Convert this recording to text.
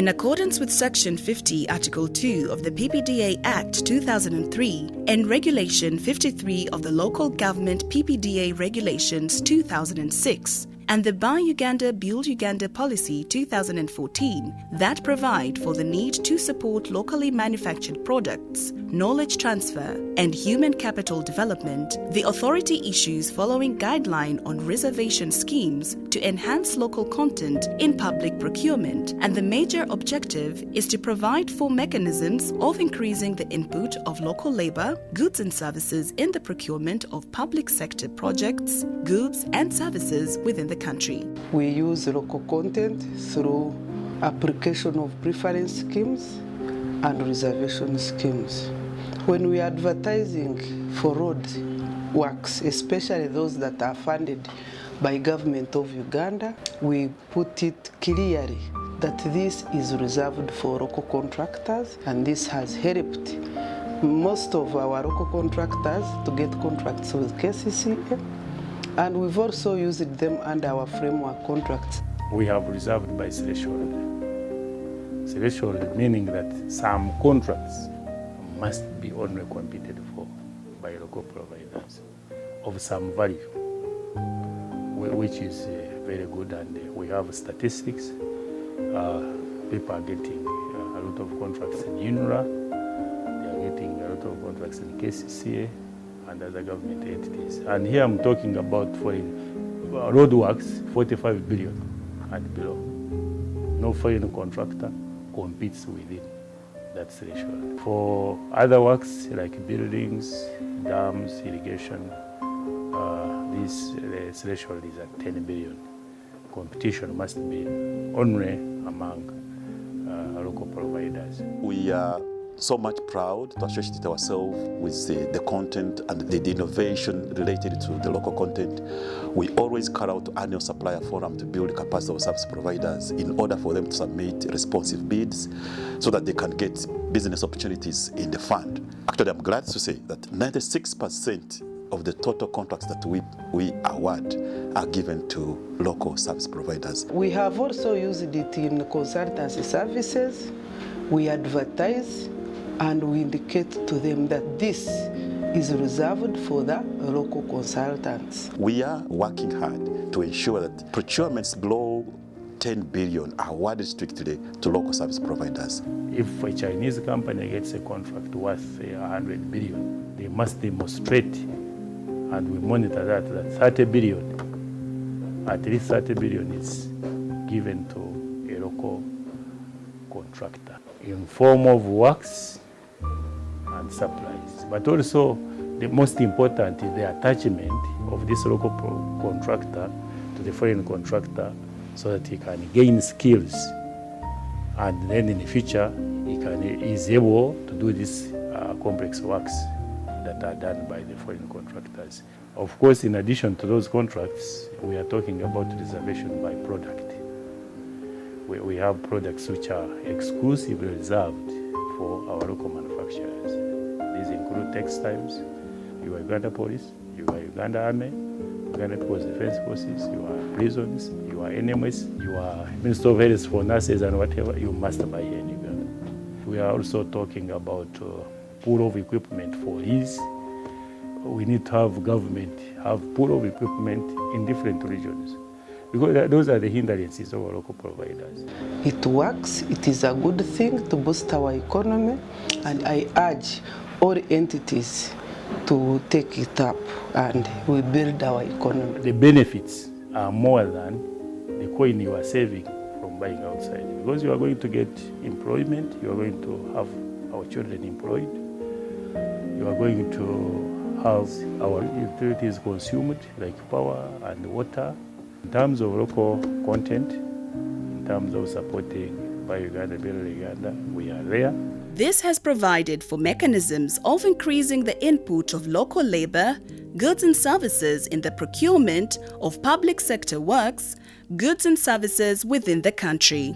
In accordance with Section 50, Article 2 of the PPDA Act 2003 and Regulation 53 of the Local Government PPDA Regulations 2006, and the Buy Uganda, Build Uganda Policy 2014 that provide for the need to support locally manufactured products, knowledge transfer, and human capital development, the authority issues following guideline on reservation schemes to enhance local content in public procurement, and the major objective is to provide for mechanisms of increasing the input of local labor, goods and services in the procurement of public sector projects, goods and services within the country. We use local content through application of preference schemes and reservation schemes. When we are advertising for road works, especially those that are funded by government of Uganda, we put it clearly that this is reserved for local contractors, and this has helped most of our local contractors to get contracts with KCCA. And we've also used them under our framework contracts. We have reserved by threshold. Threshold meaning that some contracts must be only competed for by local providers of some value, which is very good, and we have statistics. People are getting a lot of contracts in UNRWA, they are getting a lot of contracts in KCCA, and other government entities. And here I'm talking about foreign roadworks, 45 billion and below. No foreign contractor competes within that threshold. For other works like buildings, dams, irrigation, the threshold is at 10 billion. Competition must be only among local providers. We are so much proud to associate ourselves with the content and the innovation related to the local content. We always carry out annual supplier forum to build capacity of service providers in order for them to submit responsive bids so that they can get business opportunities in the fund. Actually, I'm glad to say that 96% of the total contracts that we award are given to local service providers. We have also used it in consultancy services. We advertise and we indicate to them that this is reserved for the local consultants. We are working hard to ensure that procurements below 10 billion are awarded strictly to local service providers. If a Chinese company gets a contract worth 100 billion, they must demonstrate, and we monitor that 30 billion, at least 30 billion is given to a local contractor in form of works and supplies. But also, the most important is the attachment of this local contractor to the foreign contractor so that he can gain skills, and then in the future he is able to do these complex works that are done by the foreign contractors. Of course, in addition to those contracts, we are talking about reservation by product. We have products which are exclusively reserved for our local manufacturers. These include textiles, your Uganda Police, your Uganda Army, Uganda People's Defense Forces, your prisons, your NMS, your Ministry of Health for nurses and whatever, you must buy here in Uganda. We are also talking about pool of equipment for ease. We need to have government have pool of equipment in different regions, because those are the hindrances of our local providers. It works, it is a good thing to boost our economy, and I urge all entities to take it up and we build our economy. The benefits are more than the coin you are saving from buying outside, because you are going to get employment, you are going to have our children employed, you are going to have our utilities consumed like power and water. In terms of local content, in terms of supporting Buy Uganda, Build Uganda, we are there. This has provided for mechanisms of increasing the input of local labor, goods and services in the procurement of public sector works, goods and services within the country.